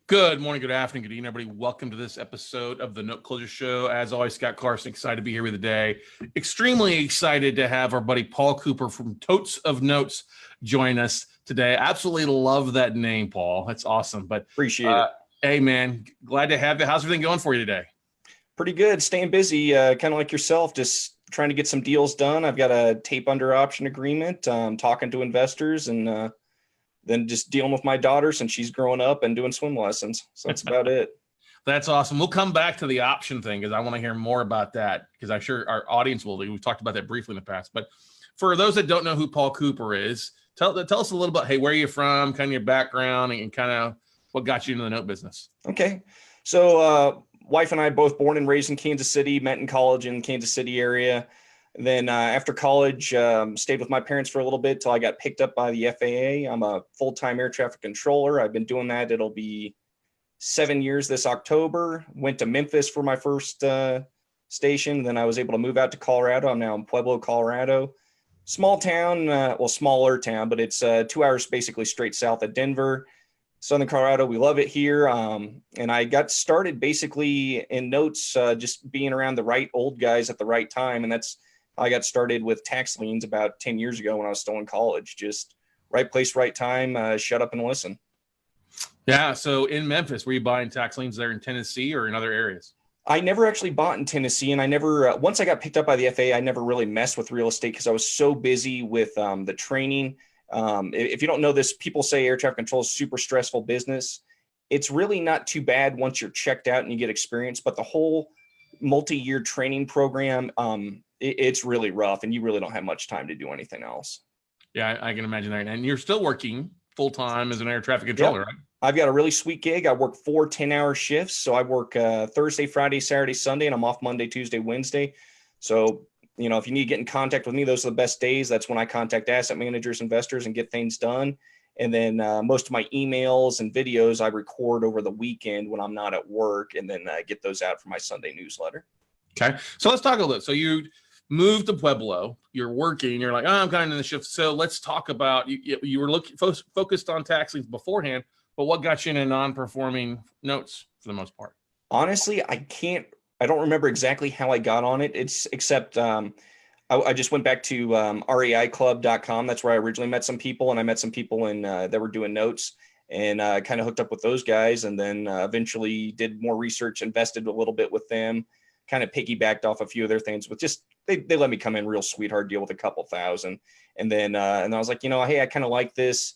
Good morning, good afternoon, good evening, everybody. Welcome to this episode of the Note Closure Show. As always, Scott Carson, excited to be here with you today. Extremely excited to have our buddy Paul Cooper from Totes of Notes join us today. Absolutely love that name, Paul. That's awesome. But appreciate it. Hey, man, glad to have you. How's everything going for you today? Pretty good. Staying busy, kind of like yourself, just trying to get some deals done. I've got a tape under option agreement, talking to investors, and then just dealing with my daughter since she's growing up and doing swim lessons. So that's about it. That's awesome. We'll come back to the option thing because I want to hear more about that because I'm sure our audience will. We've talked about that briefly in the past. But for those that don't know who Paul Cooper is, tell us a little about, hey, where are you from, kind of your background, and kind of what got you into the note business. Okay. So wife and I both born and raised in Kansas City, met in college in the Kansas City area. Then after college, stayed with my parents for a little bit till I got picked up by the FAA. I'm a full-time air traffic controller. I've been doing that. It'll be 7 years this October. Went to Memphis for my first station. Then I was able to move out to Colorado. I'm now in Pueblo, Colorado. Small town, smaller town, but it's 2 hours basically straight south of Denver. Southern Colorado, we love it here. And I got started basically in notes, just being around the right old guys at the right time. And I got started with tax liens about 10 years ago when I was still in college. Just right place, right time, shut up and listen. Yeah. So in Memphis, were you buying tax liens there in Tennessee or in other areas? I never actually bought in Tennessee. And I never, once I got picked up by the FAA, I never really messed with real estate because I was so busy with the training. If you don't know this, people say air traffic control is super stressful business. It's really not too bad once you're checked out and you get experience, but the whole multi-year training program, it's really rough and you really don't have much time to do anything else. Yeah, I can imagine that. And you're still working full-time as an air traffic controller, Yep. right? I've got a really sweet gig. I work 4 10-hour shifts. So I work Thursday, Friday, Saturday, Sunday, and I'm off Monday, Tuesday, Wednesday. So, if you need to get in contact with me, those are the best days. That's when I contact asset managers, investors, and get things done. And then most of my emails and videos I record over the weekend when I'm not at work, and then get those out for my Sunday newsletter. Okay. So let's talk a little. So you moved to Pueblo, you're working, you're like, I'm kind of in the shift. So let's talk about, you were focused on tax liens beforehand, but what got you into non-performing notes for the most part? Honestly, I don't remember exactly how I got on it. Except I just went back to reiclub.com. That's where I originally met some people, and I met some people that were doing notes, and kind of hooked up with those guys, and then eventually did more research, invested a little bit with them, kind of piggybacked off a few of their things with just they let me come in real sweetheart deal with a couple thousand, and then and I was like, hey, I kind of like this,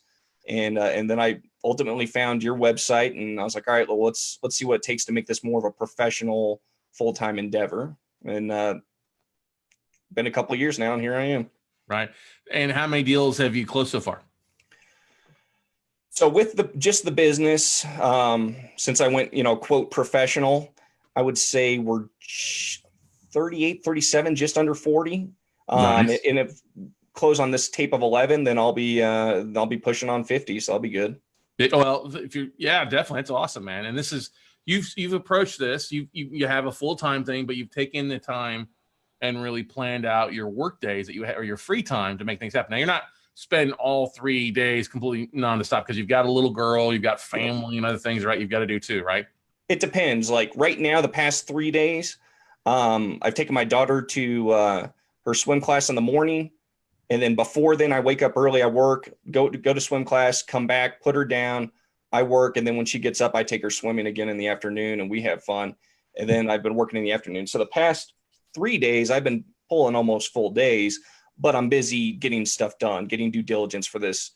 and then I ultimately found your website, and I was like, all right, well, let's see what it takes to make this more of a professional full-time endeavor. And been a couple of years now, and here I am. Right. And how many deals have you closed so far? So with just the business, since I went, quote professional, I would say we're 38, 37, just under 40. Nice. And if close on this tape of 11, then I'll be pushing on 50. So I'll be good. Well, definitely. It's awesome, man. And this is, you've approached this, you have a full-time thing, but you've taken the time and really planned out your work days that you have, or your free time to make things happen. Now you're not spending all 3 days completely nonstop because you've got a little girl, you've got family and other things, right? You've got to do too, right? It depends. Like right now, the past 3 days, I've taken my daughter to her swim class in the morning. And then before then, I wake up early, I work, go to swim class, come back, put her down, I work. And then when she gets up, I take her swimming again in the afternoon and we have fun. And then I've been working in the afternoon. So the past 3 days, I've been pulling almost full days, but I'm busy getting stuff done, getting due diligence for this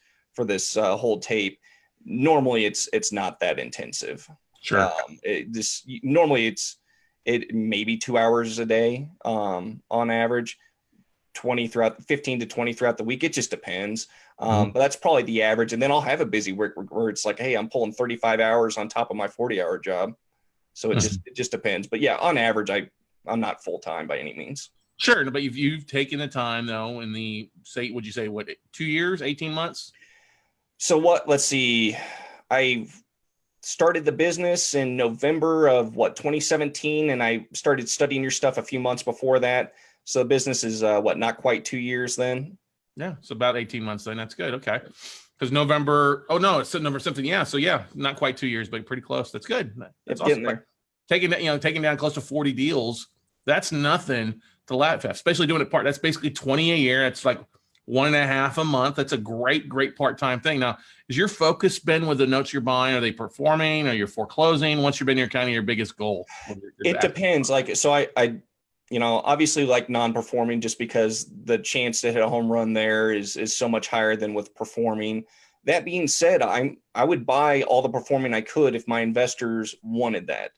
whole tape. Normally it's not that intensive. Sure. Normally it maybe 2 hours a day on average. 15 to 20 throughout the week. It just depends. But that's probably the average. And then I'll have a busy week where it's like, hey, I'm pulling 35 hours on top of my 40-hour job. So it just depends. But yeah, on average, I'm not full-time by any means. Sure. But you've taken the time though in would you say 2 years, 18 months? So let's see. I started the business in November of 2017. And I started studying your stuff a few months before that. So the business is not quite 2 years then? Yeah, it's about 18 months then. That's good. Okay. because November. Oh no, it's November something. Yeah, so yeah, not quite 2 years, but pretty close. That's good. That's It's awesome. getting there. Like, taking down close to 40 deals. That's nothing to laugh at, especially doing it part. That's basically 20 a year. That's like 1.5 a month. That's a great part-time thing. Now, is your focus been with the notes you're buying? Are they performing? Are you foreclosing? What's been your kind of your biggest goal? It depends. Like, so I obviously like non-performing just because the chance to hit a home run there is so much higher than with performing. That being said, I would buy all the performing I could if my investors wanted that.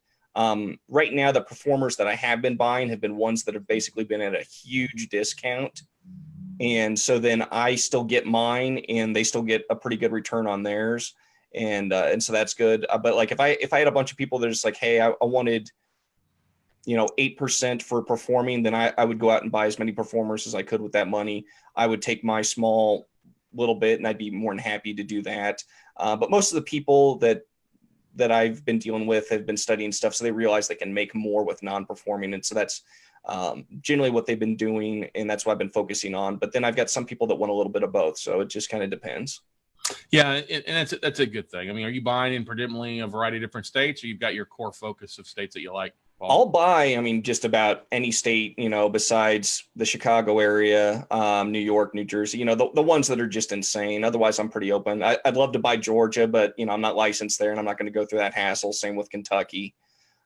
Right now, the performers that I have been buying have been ones that have basically been at a huge discount. And so then I still get mine and they still get a pretty good return on theirs. And so that's good. But like if I had a bunch of people that are just like, hey, I wanted, 8% for performing, then I would go out and buy as many performers as I could with that money. I would take my small little bit and I'd be more than happy to do that. But most of the people that I've been dealing with have been studying stuff, so they realize they can make more with non-performing. And so that's generally what they've been doing, and that's what I've been focusing on. But then I've got some people that want a little bit of both, so it just kind of depends. Yeah, and that's a good thing. I mean, are you buying in predominantly a variety of different states, or you've got your core focus of states that you like? Paul? I'll buy, just about any state, besides the Chicago area, New York, New Jersey, the ones that are just insane. Otherwise, I'm pretty open. I'd love to buy Georgia, but, I'm not licensed there and I'm not going to go through that hassle. Same with Kentucky.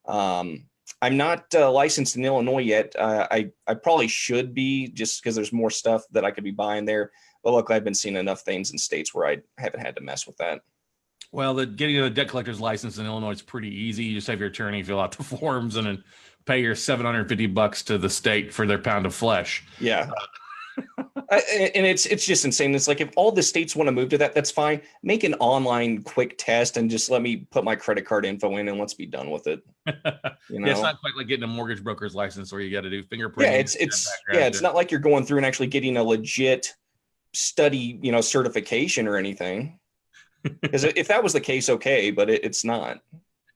I'm not licensed in Illinois yet. I probably should be, just because there's more stuff that I could be buying there. But look, I've been seeing enough things in states where I haven't had to mess with that. Well, getting a debt collector's license in Illinois is pretty easy. You just have your attorney fill out the forms and then pay your $750 to the state for their pound of flesh. Yeah. And it's just insane. It's like, if all the states want to move to that, that's fine. Make an online quick test and just let me put my credit card info in and let's be done with it. Yeah, it's not quite like getting a mortgage broker's license where you got to do fingerprinting. Yeah, it's not like you're going through and actually getting a legit study, certification or anything. Because if that was the case, okay, but it's not.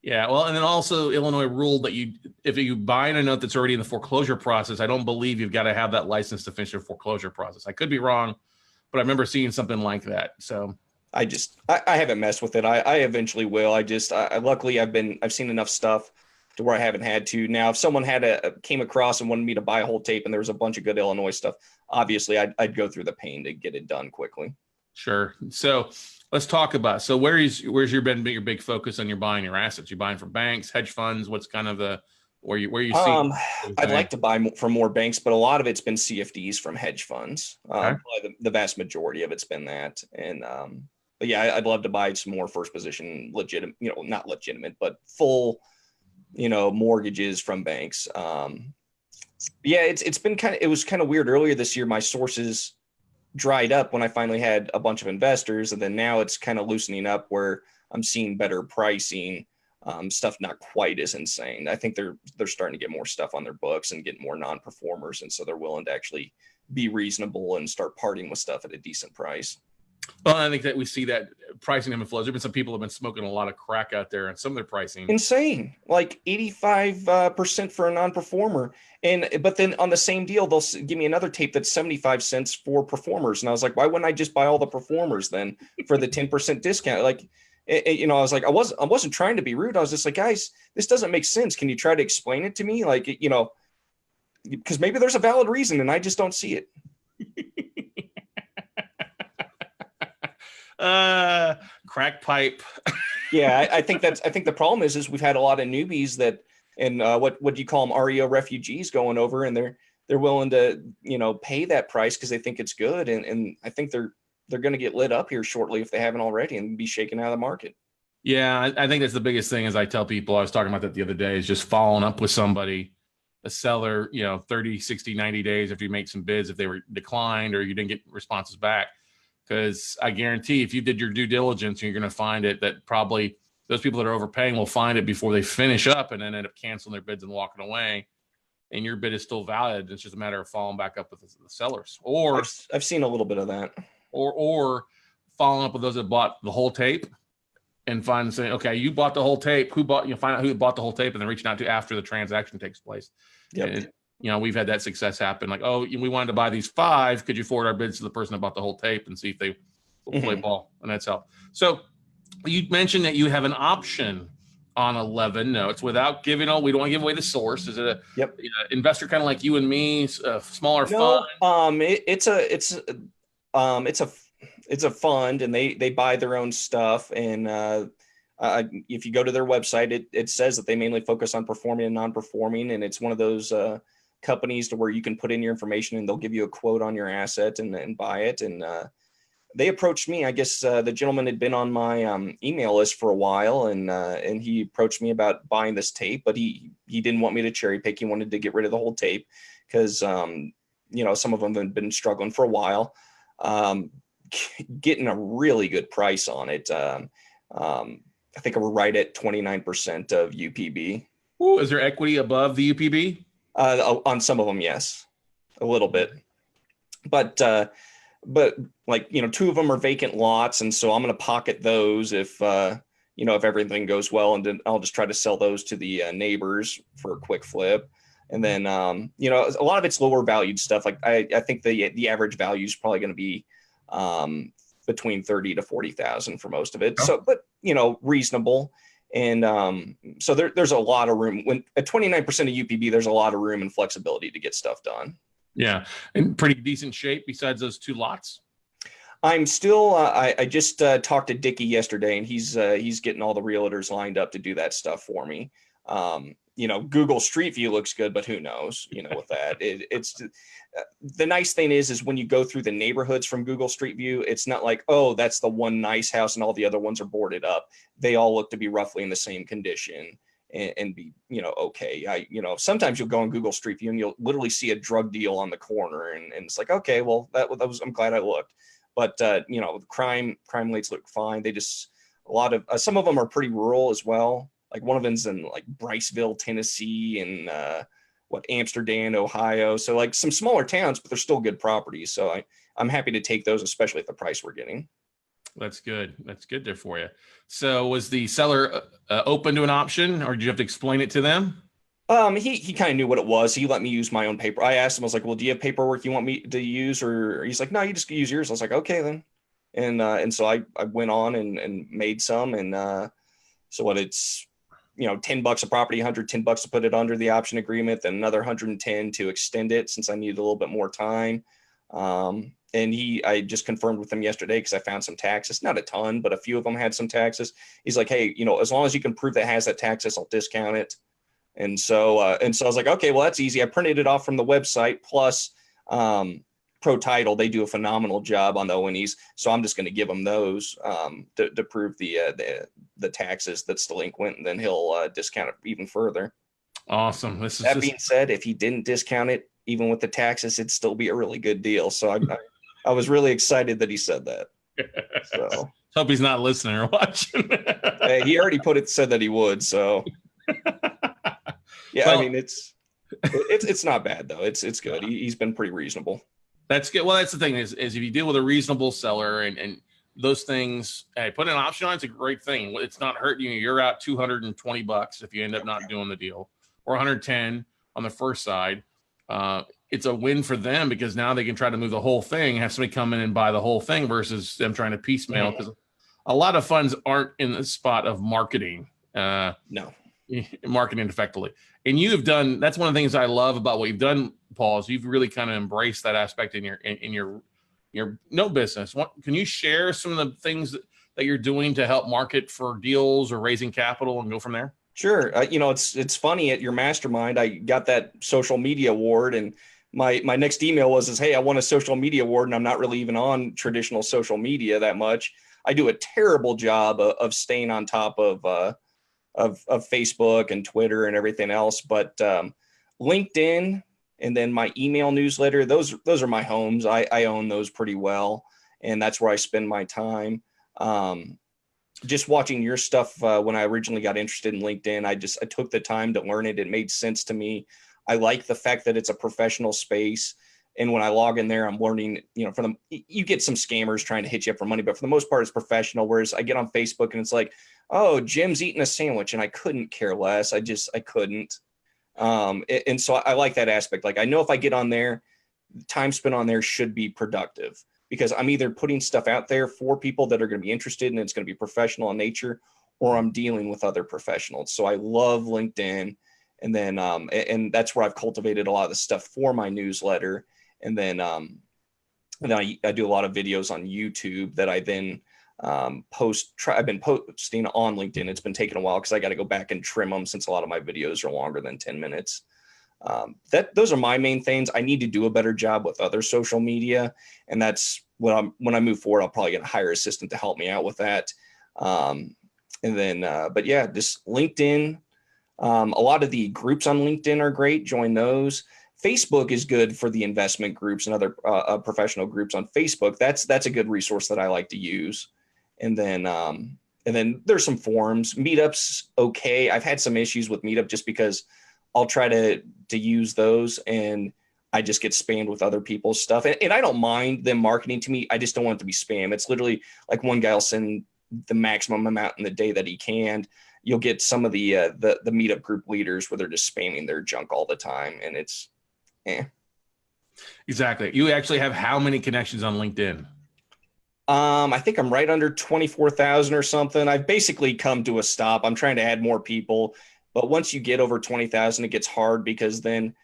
Yeah, well, and then also Illinois ruled that if you buy in a note that's already in the foreclosure process, I don't believe you've got to have that license to finish your foreclosure process. I could be wrong, but I remember seeing something like that. So I haven't messed with it. I eventually will. Luckily I've seen enough stuff to where I haven't had to. Now, if someone came across and wanted me to buy a whole tape and there was a bunch of good Illinois stuff, obviously I'd go through the pain to get it done quickly. Sure. So let's talk about, where's your big focus on your buying your assets? You buying from banks, hedge funds? What's kind of where you see? I'd like to buy from more banks, but a lot of it's been CFDs from hedge funds. Okay. Probably the vast majority of it's been that. And but yeah, I'd love to buy some more first position legitimate, not legitimate, but full, mortgages from banks. Yeah, it was kind of weird earlier this year. My sources dried up when I finally had a bunch of investors, and then now it's kind of loosening up where I'm seeing better pricing, stuff not quite as insane. I think they're starting to get more stuff on their books and get more non-performers, and so they're willing to actually be reasonable and start parting with stuff at a decent price. Well, I think that we see that pricing flows. There've been some people have been smoking a lot of crack out there, and some of their pricing insane, like 85% for a non-performer. But then on the same deal, they'll give me another tape that's 75 cents for performers, and I was like, why wouldn't I just buy all the performers then for the 10% discount? Like, I was like, I wasn't trying to be rude. I was just like, guys, this doesn't make sense. Can you try to explain it to me? Like, because maybe there's a valid reason and I just don't see it. Crack pipe. Yeah, I think the problem is we've had a lot of newbies that, and what do you call them, REO refugees going over, and they're willing to pay that price because they think it's good, and I think they're going to get lit up here shortly if they haven't already and be shaken out of the market. Yeah, I think that's the biggest thing. As I tell people, I was talking about that the other day, is just following up with somebody, a seller, 30, 60, 90 days after you make some bids, if they were declined or you didn't get responses back. Because I guarantee if you did your due diligence, you're going to find it that probably those people that are overpaying will find it before they finish up and then end up canceling their bids and walking away. And your bid is still valid. It's just a matter of following back up with the sellers. Or I've seen a little bit of that. Or following up with those that bought the whole tape and saying, okay, you bought the whole tape. Find out who bought the whole tape and then reaching out to after the transaction takes place. Yep. And, we've had that success happen. Like, oh, we wanted to buy these 5. Could you forward our bids to the person that bought the whole tape and see if they play ball, and that's how. So you mentioned that you have an option on 11 notes without giving we don't want to give away the source. Is it a Yep. investor kind of like you and me, smaller No, fund? it's a fund, and they buy their own stuff. And if you go to their website, it says that they mainly focus on performing and non-performing, and it's one of those companies to where you can put in your information and they'll give you a quote on your asset and buy it. And they approached me. I guess the gentleman had been on my email list for a while, and he approached me about buying this tape, but he didn't want me to cherry pick. He wanted to get rid of the whole tape because some of them have been struggling for a while. Getting a really good price on it. I think we're right at 29% of UPB. Ooh, is there equity above the UPB? On some of them, yes, a little bit, but like, two of them are vacant lots, and so I'm going to pocket those if everything goes well, and then I'll just try to sell those to the neighbors for a quick flip. And then a lot of it's lower valued stuff. Like I think the average value is probably going to be between 30 to 40,000 for most of it. So, but reasonable. And so there's a lot of room. When at 29% of UPB, there's a lot of room and flexibility to get stuff done. Yeah, in pretty decent shape besides those 2 lots. I'm still. I just talked to Dickie yesterday, and he's getting all the realtors lined up to do that stuff for me. Google Street View looks good, but who knows? With that, it's the nice thing is when you go through the neighborhoods from Google Street View, it's not like, oh, that's the one nice house and all the other ones are boarded up. They all look to be roughly in the same condition and be, okay. Sometimes you'll go on Google Street View and you'll literally see a drug deal on the corner, and it's like, okay, well, that was, I'm glad I looked. But crime rates look fine. They just, a lot of some of them are pretty rural as well. Like one of them's in like Briceville, Tennessee, and Amsterdam, Ohio. So like some smaller towns, but they're still good properties. So I'm happy to take those, especially at the price we're getting. That's good. That's good there for you. So was the seller open to an option, or did you have to explain it to them? He kind of knew what it was. He let me use my own paper. I asked him, I was like, well, do you have paperwork you want me to use? Or he's like, no, you just use yours. I was like, okay, then. And so I went on and made some. And so it's, $10 a property, $110 to put it under the option agreement, then another 110 to extend it since I needed a little bit more time. And I just confirmed with him yesterday because I found some taxes, not a ton, but a few of them had some taxes. He's like, hey, as long as you can prove that has that taxes, I'll discount it. And so I was like, okay, well, that's easy. I printed it off from the website. Plus, Pro Title, they do a phenomenal job on the O&Es. So I'm just going to give him those to prove the taxes that's delinquent, and then he'll discount it even further. Awesome. That being said, if he didn't discount it, even with the taxes, it'd still be a really good deal. So I was really excited that he said that. So hope he's not listening or watching. Hey, he already said that he would. So yeah, well, I mean, it's not bad though. It's good. He's been pretty reasonable. That's good. Well, that's the thing is if you deal with a reasonable seller and those things, hey, put an option on, it's a great thing. It's not hurting you. You're out $220 if you end up not doing the deal, or 110 on the first side. It's a win for them because now they can try to move the whole thing, have somebody come in and buy the whole thing versus them trying to piecemeal, because a lot of funds aren't in the spot of marketing. Marketing effectively. And you have done, that's one of the things I love about what you've done, Paul, is you've really kind of embraced that aspect in your note business. Can you share some of the things that you're doing to help market for deals or raising capital and go from there? Sure. It's funny, at your mastermind, I got that social media award, and my next email was, hey, I won a social media award, and I'm not really even on traditional social media that much. I do a terrible job of staying on top of Facebook and Twitter and everything else. But LinkedIn and then my email newsletter, those are my homes. I own those pretty well, and that's where I spend my time. Just watching your stuff when I originally got interested in LinkedIn, I took the time to learn it. It made sense to me. I like the fact that it's a professional space. And when I log in there, I'm learning, you get some scammers trying to hit you up for money, but for the most part, it's professional. Whereas I get on Facebook and it's like, oh, Jim's eating a sandwich, and I couldn't care less. I couldn't. And so I like that aspect. Like, I know if I get on there, time spent on there should be productive. because I'm either putting stuff out there for people that are going to be interested and it's going to be professional in nature, or I'm dealing with other professionals. So I love LinkedIn. And then, and that's where I've cultivated a lot of the stuff for my newsletter. And then I do a lot of videos on YouTube that I then I've been posting on LinkedIn. It's been taking a while because I got to go back and trim them since a lot of my videos are longer than 10 minutes. Those are my main things. I need to do a better job with other social media. And that's when I move forward, I'll probably get a hire assistant to help me out with that. And then, but yeah, just LinkedIn. A lot of the groups on LinkedIn are great. Join those. Facebook is good for the investment groups and other professional groups on Facebook. That's a good resource that I like to use. And then there's some forums. Meetups, okay. I've had some issues with Meetup just because I'll try to use those and I just get spammed with other people's stuff. And I don't mind them marketing to me. I just don't want it to be spam. It's literally like one guy will send the maximum amount in the day that he can. You'll get some of the Meetup group leaders where they're just spamming their junk all the time. And it's, Exactly. You actually have how many connections on LinkedIn? I think I'm right under 24,000 or something. I've basically come to a stop. I'm trying to add more people, but once you get over 20,000, it gets hard because then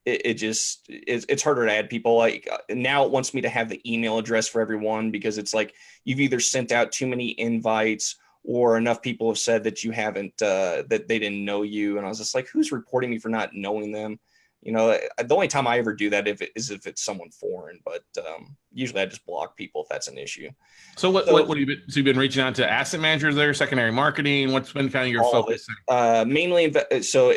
it's harder to add people. Like now it wants me to have the email address for everyone because it's like you've either sent out too many invites or enough people have said that you haven't, that they didn't know you. And I was just like, who's reporting me for not knowing them? You know, the only time I ever do that is if it's someone foreign, but usually I just block people if that's an issue. So what have you been? So you've been reaching out to asset managers there, secondary marketing. What's been kind of your focus? Mainly, so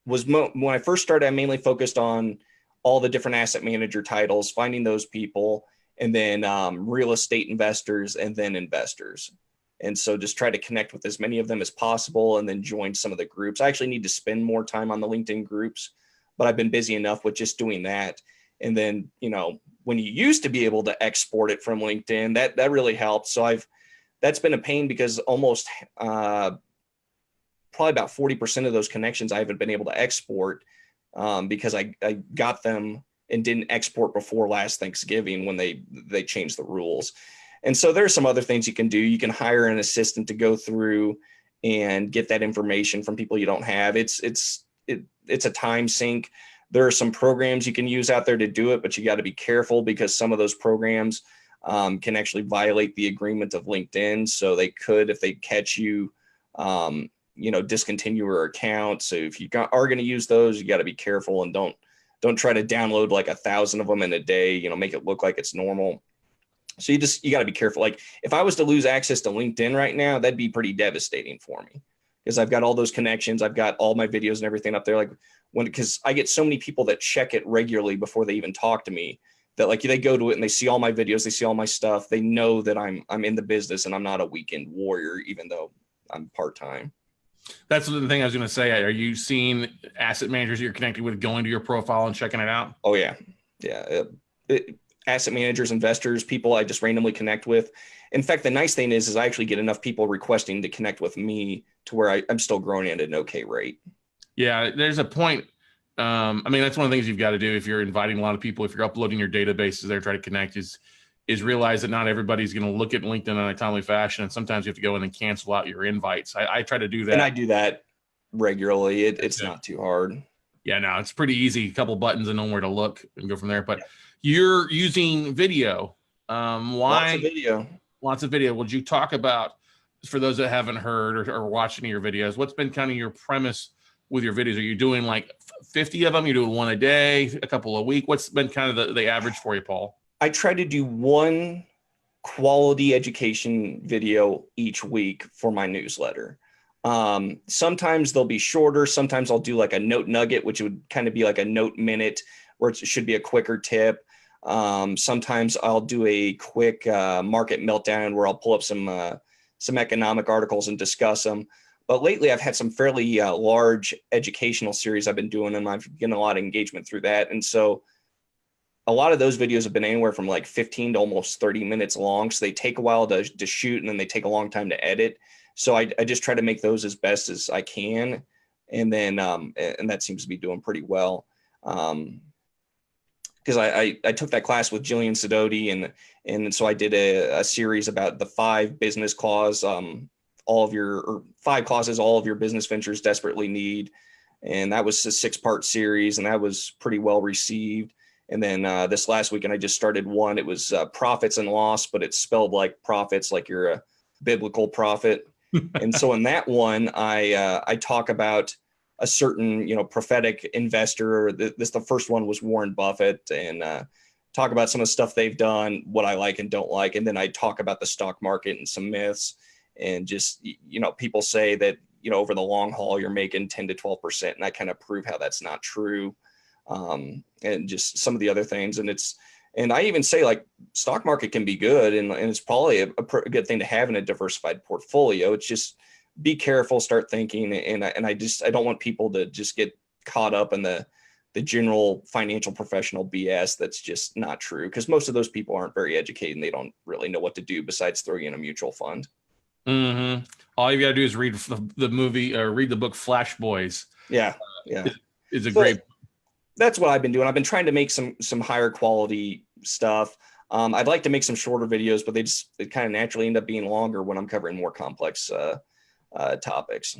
when I first started, I mainly focused on all the different asset manager titles, finding those people, and then real estate investors, and then investors. And so just try to connect with as many of them as possible and then join some of the groups. I actually need to spend more time on the LinkedIn groups, but I've been busy enough with just doing that. And then, you know, when you used to be able to export it from LinkedIn, that really helped. So that's been a pain because almost probably about 40% of those connections I haven't been able to export because I got them and didn't export before last Thanksgiving when they changed the rules. And so there's some other things you can do. You can hire an assistant to go through and get that information from people you don't have. It's a time sink. There are some programs you can use out there to do it, but you got to be careful because some of those programs can actually violate the agreement of LinkedIn. So they could, if they catch you, discontinue your account. So if you are going to use those, you got to be careful and don't try to download like 1,000 of them in a day, make it look like it's normal. So you got to be careful. Like if I was to lose access to LinkedIn right now, that'd be pretty devastating for me because I've got all those connections. I've got all my videos and everything up there. Like because I get so many people that check it regularly before they even talk to me that like they go to it and they see all my videos, they see all my stuff. They know that I'm in the business and I'm not a weekend warrior, even though I'm part-time. That's the thing I was going to say. Are you seeing asset managers you're connected with going to your profile and checking it out? Oh yeah. Yeah. Asset managers, investors, people I just randomly connect with. In fact, the nice thing is I actually get enough people requesting to connect with me to where I'm still growing at an okay rate. Yeah, there's a point. That's one of the things you've got to do if you're inviting a lot of people, if you're uploading your databases there, try to connect is realize that not everybody's going to look at LinkedIn in a timely fashion. And sometimes you have to go in and cancel out your invites. I try to do that. And I do that regularly. It's not too hard. Yeah, no, it's pretty easy. A couple buttons and know where to look and go from there. But you're using video. Why? Lots of video. Would you talk about, for those that haven't heard or watched any of your videos, what's been kind of your premise with your videos? Are you doing like 50 of them? You're doing one a day, a couple a week? What's been kind of the average for you, Paul? I try to do one quality education video each week for my newsletter. Sometimes they'll be shorter. Sometimes I'll do like a note nugget, which would kind of be like a note minute where it should be a quicker tip. Sometimes I'll do a quick market meltdown where I'll pull up some economic articles and discuss them. But lately I've had some fairly large educational series I've been doing, and I've getting a lot of engagement through that. And so a lot of those videos have been anywhere from like 15 to almost 30 minutes long. So they take a while to shoot and then they take a long time to edit. So I just try to make those as best as I can. And then, and that seems to be doing pretty well. because I took that class with Jillian Sidoti, and so I did a series about the 5 business clause, or 5 clauses all of your business ventures desperately need, and that was a 6-part series, and that was pretty well received. And then this last weekend I just started one. It was profits and loss, but it's spelled like profits, like you're a biblical prophet. And so in that one, I talk about a certain, prophetic investor. The first one was Warren Buffett, and talk about some of the stuff they've done, what I like and don't like. And then I talk about the stock market and some myths, and just, people say that, over the long haul, you're making 10 to 12%. And I kind of prove how that's not true. And just some of the other things. And I even say, like, stock market can be good, and it's probably a good thing to have in a diversified portfolio. It's just, be careful, start thinking. And I don't want people to just get caught up in the general financial professional BS. That's just not true, because most of those people aren't very educated and they don't really know what to do besides throwing in a mutual fund. Mm-hmm. All you got to do is read the movie or read the book Flash Boys. Yeah. Is a great. That's what I've been doing. I've been trying to make some higher quality stuff. I'd like to make some shorter videos, but they kind of naturally end up being longer when I'm covering more complex topics.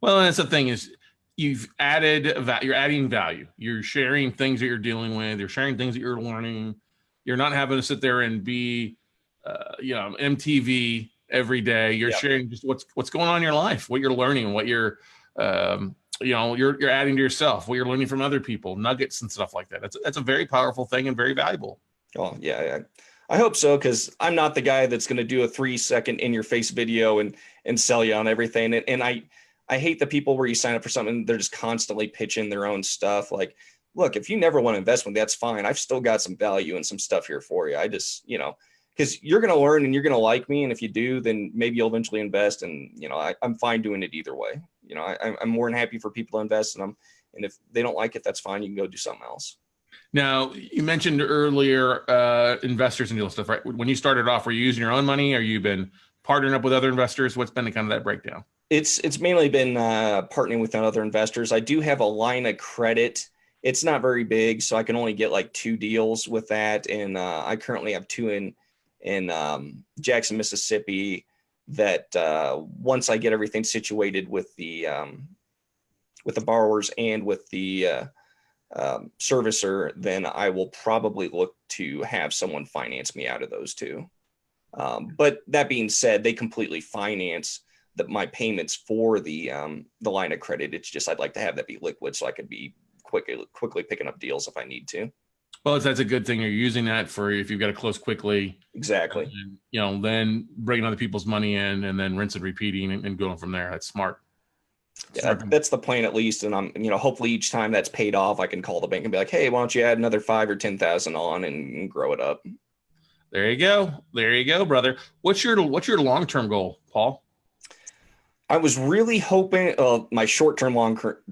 Well, and that's the thing is, you're adding value. You're sharing things that you're dealing with. You're sharing things that you're learning. You're not having to sit there and be, MTV every day. You're sharing just what's going on in your life, what you're learning, what you're adding to yourself, what you're learning from other people, nuggets and stuff like that. That's a very powerful thing and very valuable. Oh yeah. I hope so, because I'm not the guy that's going to do a 3-second in your face video and sell you on everything. And I hate the people where you sign up for something, they're just constantly pitching their own stuff. Like, look, if you never want to invest with me, that's fine. I've still got some value and some stuff here for you. I just, because you're going to learn and you're going to like me. And if you do, then maybe you'll eventually invest. And, I'm fine doing it either way. I'm more than happy for people to invest in them. And if they don't like it, that's fine. You can go do something else. Now, you mentioned earlier investors and deal stuff, right? When you started off, were you using your own money, or you been partnering up with other investors? What's been the kind of that breakdown? It's mainly been partnering with other investors. I do have a line of credit. It's not very big, so I can only get like 2 deals with that. And I currently have 2 in Jackson, Mississippi, that once I get everything situated with the borrowers and with the servicer, then I will probably look to have someone finance me out of those 2. But that being said, they completely finance my payments for the line of credit. It's just, I'd like to have that be liquid so I could be quickly picking up deals if I need to. Well, that's a good thing. You're using that for if you've got to close quickly. Exactly. And, then bringing other people's money in and then rinse and repeating and going from there. That's smart. Yeah, that's the plan at least. And I'm, hopefully each time that's paid off, I can call the bank and be like, hey, why don't you add another 5 or 10,000 on and grow it up? There you go, brother. What's your long-term goal, Paul? I was really hoping my short-term long-term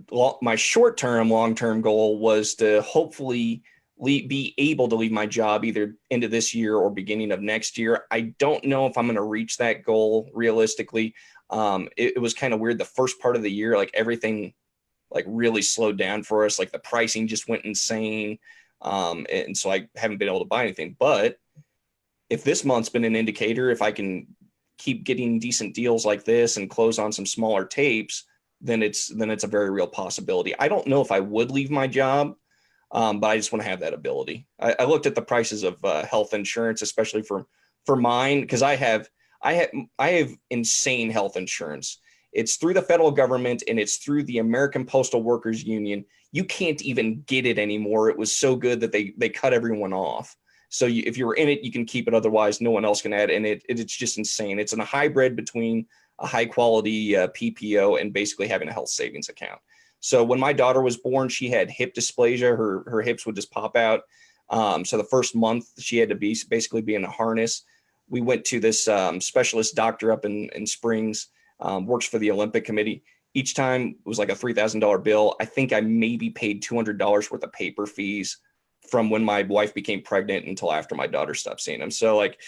goal was to hopefully be able to leave my job either into this year or beginning of next year. I don't know if I'm going to reach that goal realistically. It was kind of weird. The first part of the year, like everything like really slowed down for us. Like the pricing just went insane. And so I haven't been able to buy anything. But if this month's been an indicator, if I can keep getting decent deals like this and close on some smaller tapes, then it's a very real possibility. I don't know if I would leave my job, but I just want to have that ability. I looked at the prices of health insurance, especially for mine, because I have insane health insurance. It's through the federal government and it's through the American Postal Workers Union. You can't even get it anymore. It was so good that they cut everyone off. So if you were in it, you can keep it. Otherwise, no one else can add it. And it's just insane. It's a hybrid between a high quality PPO and basically having a health savings account. So when my daughter was born, she had hip dysplasia. Her hips would just pop out. So the first month she had to basically be in a harness. We went to this specialist doctor up in Springs, works for the Olympic Committee. Each time it was like a $3,000 bill. I think I maybe paid $200 worth of paper fees from when my wife became pregnant until after my daughter stopped seeing him. So like,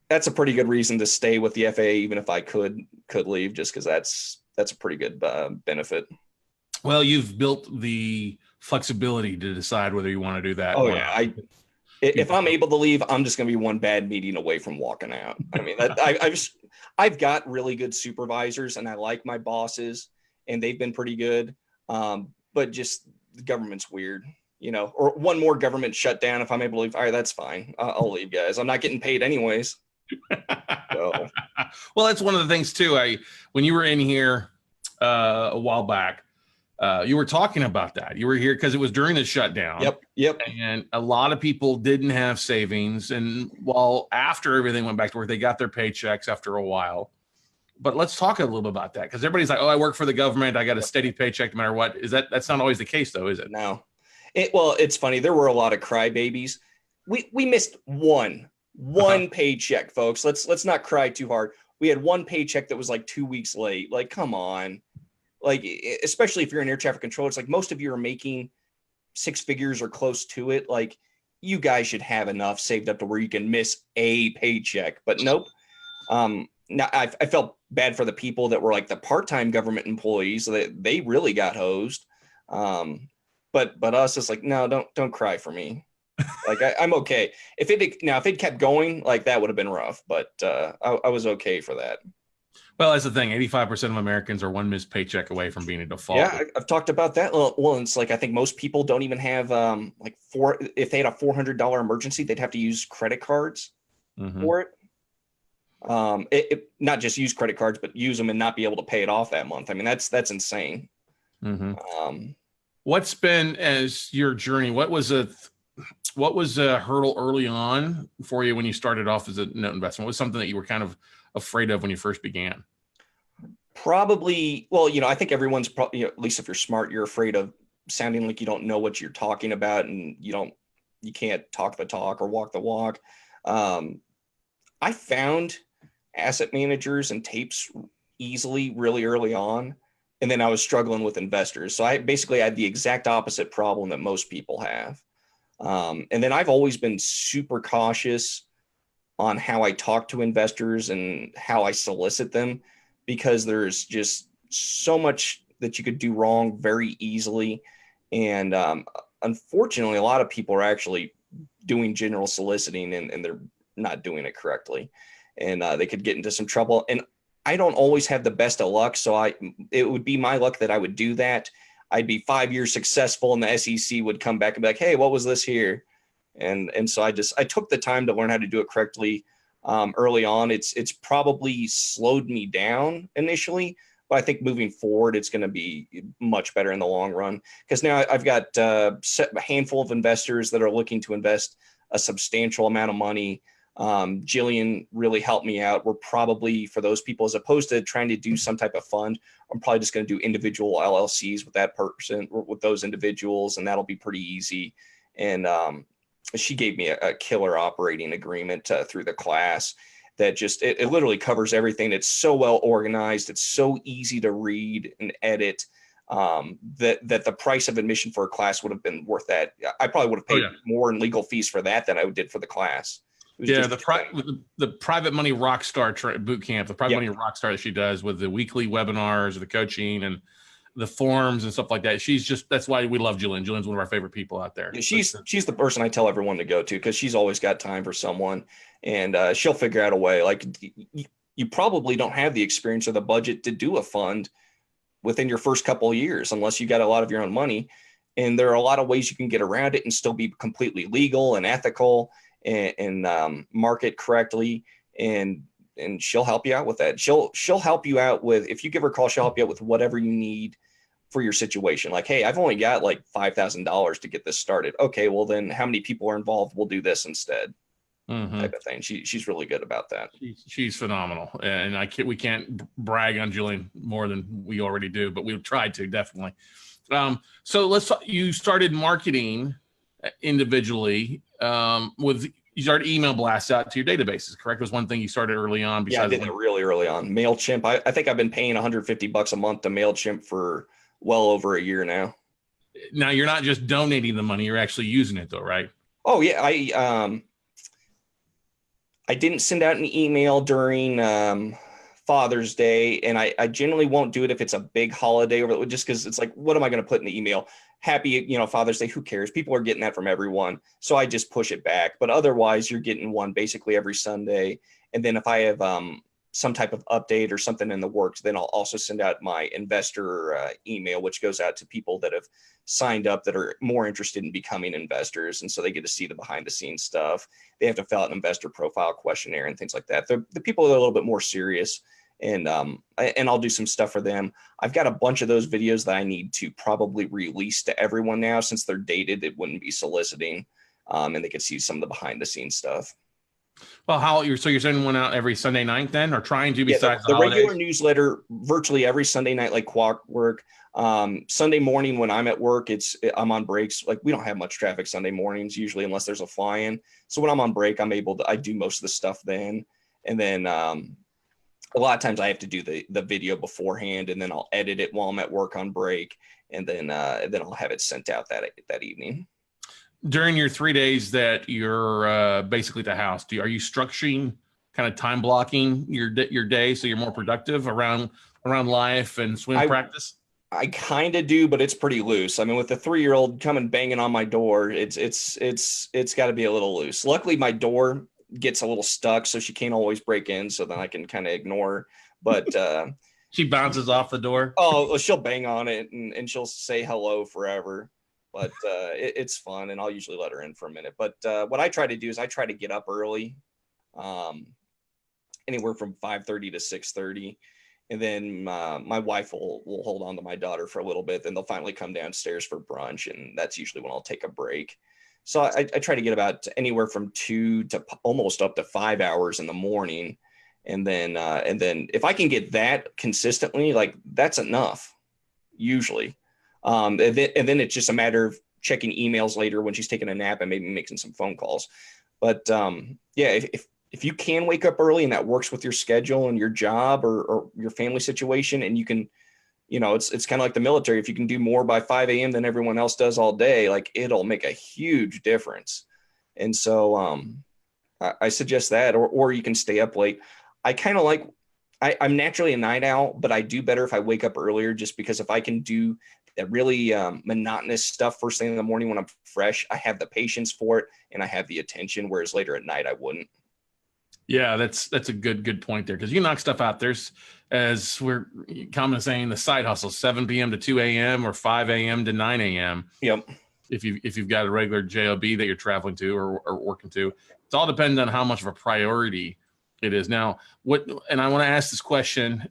that's a pretty good reason to stay with the FAA, even if I could leave, just because that's a pretty good benefit. Well, you've built the flexibility to decide whether you want to do that Oh or yeah, not. if I'm able to leave, I'm just going to be one bad meeting away from walking out. I mean, I've got really good supervisors, and I like my bosses, and they've been pretty good. But just the government's weird, or one more government shutdown. If I'm able to leave, all right, that's fine. I'll leave, guys. I'm not getting paid anyways. So. Well, that's one of the things too. When you were in here a while back, you were talking about that. You were here because it was during the shutdown. Yep. And a lot of people didn't have savings. And while after everything went back to work, they got their paychecks after a while. But let's talk a little bit about that, because everybody's like, "Oh, I work for the government. I got a steady paycheck no matter what." That's not always the case, though, is it? No. Well, it's funny. There were a lot of crybabies. We missed one paycheck, folks. Let's not cry too hard. We had one paycheck that was like 2 weeks late. Like, come on. Like, especially if you're in air traffic control, it's like most of you are making six figures or close to it. Like, you guys should have enough saved up to where you can miss a paycheck. But nope. Now I felt bad for the people that were like the part-time government employees. They really got hosed. But us, it's like, no, don't cry for me. Like, I'm okay. If it kept going, like, that would have been rough, but I was okay for that. Well, that's the thing. 85% of Americans are one missed paycheck away from being a default. Yeah, I've talked about that. Well, it's like, I think most people don't even have if they had a $400 emergency, they'd have to use credit cards for it. Not just use credit cards, but use them and not be able to pay it off that month. I mean, that's insane. What's been as your journey? What was a hurdle early on for you when you started off as a note investment? What was something that you were kind of afraid of when you first began? Probably, well, I think everyone's probably, at least if you're smart, you're afraid of sounding like you don't know what you're talking about, and you can't talk the talk or walk the walk. I found asset managers and tapes easily really early on, and then I was struggling with investors. So I basically had the exact opposite problem that most people have. And then I've always been super cautious on how I talk to investors and how I solicit them, because there's just so much that you could do wrong very easily. And unfortunately, a lot of people are actually doing general soliciting, and they're not doing it correctly. And they could get into some trouble. And I don't always have the best of luck. So it would be my luck that I would do that. I'd be 5 years successful, and the SEC would come back and be like, "Hey, what was this here?" And so I took the time to learn how to do it correctly early on. It's probably slowed me down initially, but I think moving forward, it's going to be much better in the long run, because now I've got a handful of investors that are looking to invest a substantial amount of money. Jillian really helped me out. We're probably, for those people, as opposed to trying to do some type of fund, I'm probably just going to do individual LLCs with that person, with those individuals, and that'll be pretty easy. And she gave me a killer operating agreement through the class that just, it literally covers everything. It's so well organized. It's so easy to read and edit, that the price of admission for a class would have been worth that. I probably would have paid more in legal fees for that than I did for the class. Yeah, the private money rockstar boot camp, the private money rockstar that she does with the weekly webinars, the coaching, and the forms and stuff like that. That's why we love Jillian. Jillian's one of our favorite people out there. Yeah, she's the person I tell everyone to go to, because she's always got time for someone, and she'll figure out a way. Like, you probably don't have the experience or the budget to do a fund within your first couple of years, unless you got a lot of your own money. And there are a lot of ways you can get around it and still be completely legal and ethical, and market correctly, and she'll help you out with that. She'll help you out with, if you give her a call, she'll help you out with whatever you need for your situation. Like, hey, I've only got like $5,000 to get this started. Okay, well then how many people are involved? We'll do this instead. Type of thing. She's really good about that. She's phenomenal, and we can't brag on Jillian more than we already do, but we've tried to, definitely. So let's talk. You started marketing individually you started email blasts out to your databases, correct? Was one thing you started early on. Yeah, I did it really early on. MailChimp. I think I've been paying $150 a month to MailChimp for well over a year now. Now you're not just donating the money; you're actually using it, though, right? Oh yeah, I didn't send out an email during Father's Day, and I generally won't do it if it's a big holiday, or just because it's like, what am I going to put in the email? Happy, Father's Day. Who cares? People are getting that from everyone, so I just push it back. But otherwise, you're getting one basically every Sunday. And then if I have some type of update or something in the works, then I'll also send out my investor email, which goes out to people that have signed up that are more interested in becoming investors. And so they get to see the behind the scenes stuff. They have to fill out an investor profile questionnaire and things like that. The people that are a little bit more serious, and I'll do some stuff for them. I've got a bunch of those videos that I need to probably release to everyone now, since they're dated. It wouldn't be soliciting, and they could see some of the behind the scenes stuff. Well, you're sending one out every Sunday night then, or trying to, besides the regular newsletter virtually every Sunday night, like clockwork. Sunday morning when I'm at work, I'm on breaks. Like, we don't have much traffic Sunday mornings usually, unless there's a fly-in. So when I'm on break, I do most of the stuff then. And then a lot of times I have to do the video beforehand, and then I'll edit it while I'm at work on break, and then I'll have it sent out that evening. During your 3 days that you're basically at the house, are you structuring, kind of time blocking your day so you're more productive around life and swim practice? I kind of do, but it's pretty loose. I mean, with the 3-year-old coming banging on my door, it's got to be a little loose. Luckily, my door gets a little stuck, so she can't always break in. So then I can kind of ignore her. But she bounces off the door. Oh, she'll bang on it and she'll say hello forever. But it's fun, and I'll usually let her in for a minute. But what I try to do is I try to get up early, anywhere from 5:30 to 6:30. And then my wife will hold on to my daughter for a little bit. Then they'll finally come downstairs for brunch, and that's usually when I'll take a break. So I try to get about anywhere from 2 to almost up to 5 hours in the morning. And then if I can get that consistently, like, that's enough usually. And then it's just a matter of checking emails later when she's taking a nap and maybe making some phone calls. But yeah, if you can wake up early and that works with your schedule and your job or your family situation, and you can, it's kind of like the military. If you can do more by 5 a.m. than everyone else does all day, like, it'll make a huge difference. And so I suggest that, or you can stay up late. I kind of like, I'm naturally a night owl, but I do better if I wake up earlier, just because if I can do that really monotonous stuff first thing in the morning when I'm fresh, I have the patience for it and I have the attention, whereas later at night I wouldn't. Yeah, that's a good point there, because you knock stuff out. There's, as we're commonly saying, the side hustle, 7 p.m. to 2 a.m. or 5 a.m. to 9 a.m. Yep. If you've got a regular job that you're traveling to or working to, it's all dependent on how much of a priority it is. Now, and I want to ask this question: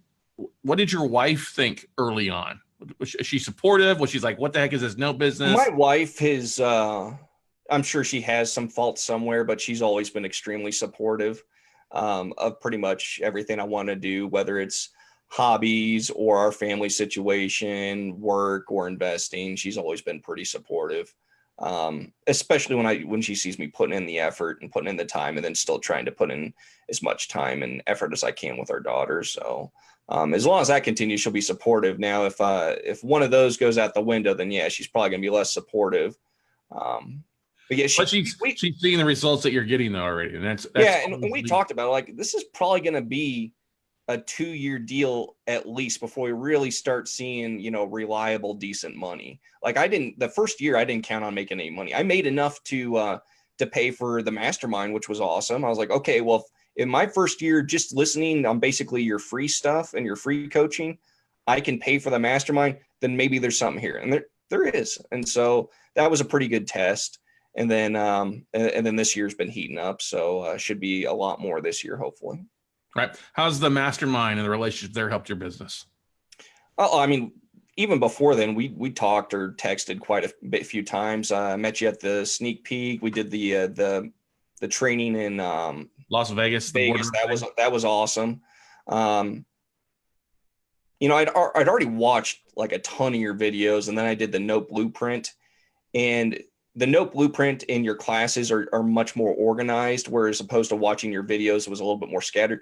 what did your wife think early on? Was she supportive? Was she like, "What the heck is this note business?" My wife is, I'm sure she has some faults somewhere, but she's always been extremely supportive of pretty much everything I want to do, whether it's hobbies or our family situation, work, or investing. She's always been pretty supportive, especially when she sees me putting in the effort and putting in the time, and then still trying to put in as much time and effort as I can with our daughter. So as long as that continues, she'll be supportive. Now, if one of those goes out the window, then yeah, she's probably going to be less supportive. But yeah, she's seeing the results that you're getting though already, and that's yeah. And we talked about, like, this is probably going to be a 2-year deal at least before we really start seeing, reliable, decent money. Like, the first year I didn't count on making any money. I made enough to pay for the mastermind, which was awesome. I was like, okay, well, in my first year, just listening on basically your free stuff and your free coaching, I can pay for the mastermind, then maybe there's something here. And there is. And so that was a pretty good test. And then this year's been heating up. So should be a lot more this year, hopefully. Right. How's the mastermind and the relationship there helped your business? Oh, I mean, even before then, we talked or texted quite a few times. I met you at the sneak peek. We did the training in Las Vegas. That was awesome. I'd already watched like a ton of your videos, and then I did the Note Blueprint, and the Note Blueprint in your classes are much more organized, whereas opposed to watching your videos, it was a little bit more scattered.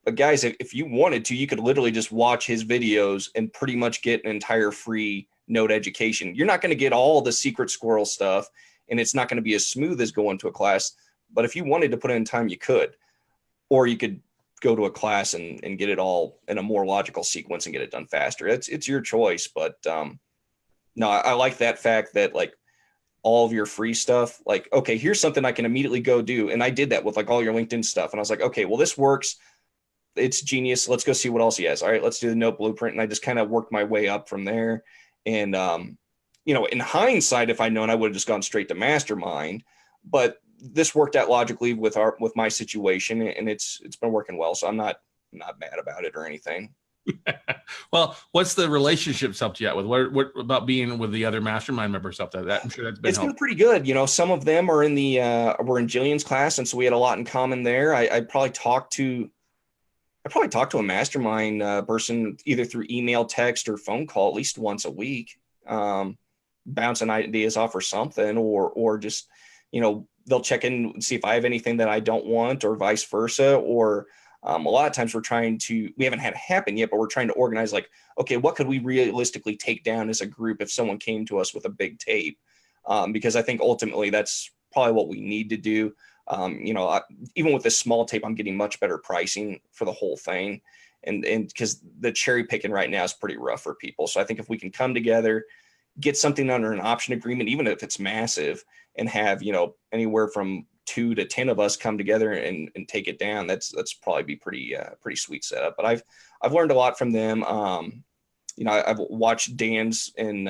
But guys, if you wanted to, you could literally just watch his videos and pretty much get an entire free Note education. You're not going to get all the secret squirrel stuff, and it's not going to be as smooth as going to a class. But if you wanted to put in time, you could, or you could go to a class and get it all in a more logical sequence and get it done faster. It's your choice. But no, I like that fact that like all of your free stuff, like, okay, here's something I can immediately go do. And I did that with like all your LinkedIn stuff. And I was like, okay, well, this works. It's genius. Let's go see what else he has. All right, let's do the note blueprint. And I just kind of worked my way up from there. And, in hindsight, if I'd known, I would have just gone straight to mastermind, but this worked out logically with my situation, and it's been working well. So I'm not mad about it or anything. Well, what's the relationships helped you out with? What about being with the other mastermind members helped out? That I'm sure that's been helpful. Been pretty good. Some of them are in were in Jillian's class, and so we had a lot in common there. I probably talked to a mastermind person either through email, text, or phone call at least once a week, bouncing ideas off or something, or just they'll check in and see if I have anything that I don't want, or vice versa. Or a lot of times we haven't had it happen yet, but we're trying to organize like, okay, what could we realistically take down as a group if someone came to us with a big tape? Because I think ultimately that's probably what we need to do. Even with this small tape, I'm getting much better pricing for the whole thing. And because the cherry picking right now is pretty rough for people. So I think if we can come together, get something under an option agreement, even if it's massive, and have, anywhere from 2 to 10 of us come together and take it down, that's probably be pretty sweet setup. But I've learned a lot from them. I've watched Dan's and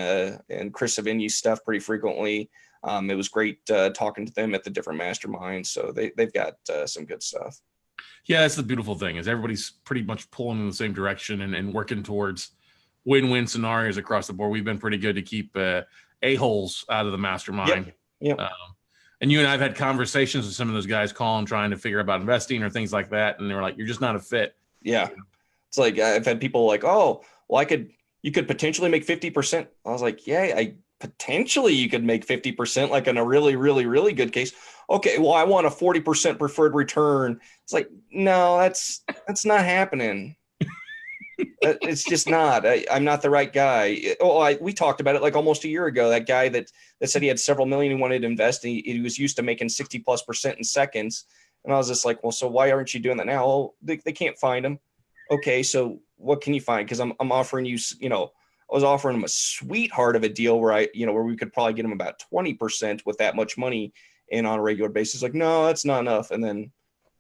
Chris Savigny's stuff pretty frequently. It was great talking to them at the different masterminds. So they've got some good stuff. Yeah, that's the beautiful thing is everybody's pretty much pulling in the same direction and working towards win-win scenarios across the board. We've been pretty good to keep a-holes out of the mastermind. Yep. And you and I've had conversations with some of those guys calling, trying to figure out investing or things like that. And they were like, you're just not a fit. Yeah. It's like, I've had people like, oh, well, you could potentially make 50%. I was like, yeah, potentially you could make 50%, like in a really, really, really good case. Okay, well, I want a 40% preferred return. It's like, no, that's not happening. It's just not. I'm not the right guy. We talked about it like almost a year ago. That guy that said he had several million he wanted to invest. He was used to making 60+% in seconds. And I was just like, well, so why aren't you doing that now? Well, they can't find him. Okay, so what can you find? Because I'm offering you, I was offering him a sweetheart of a deal where where we could probably get him about 20% with that much money in on a regular basis. Like, no, that's not enough. And then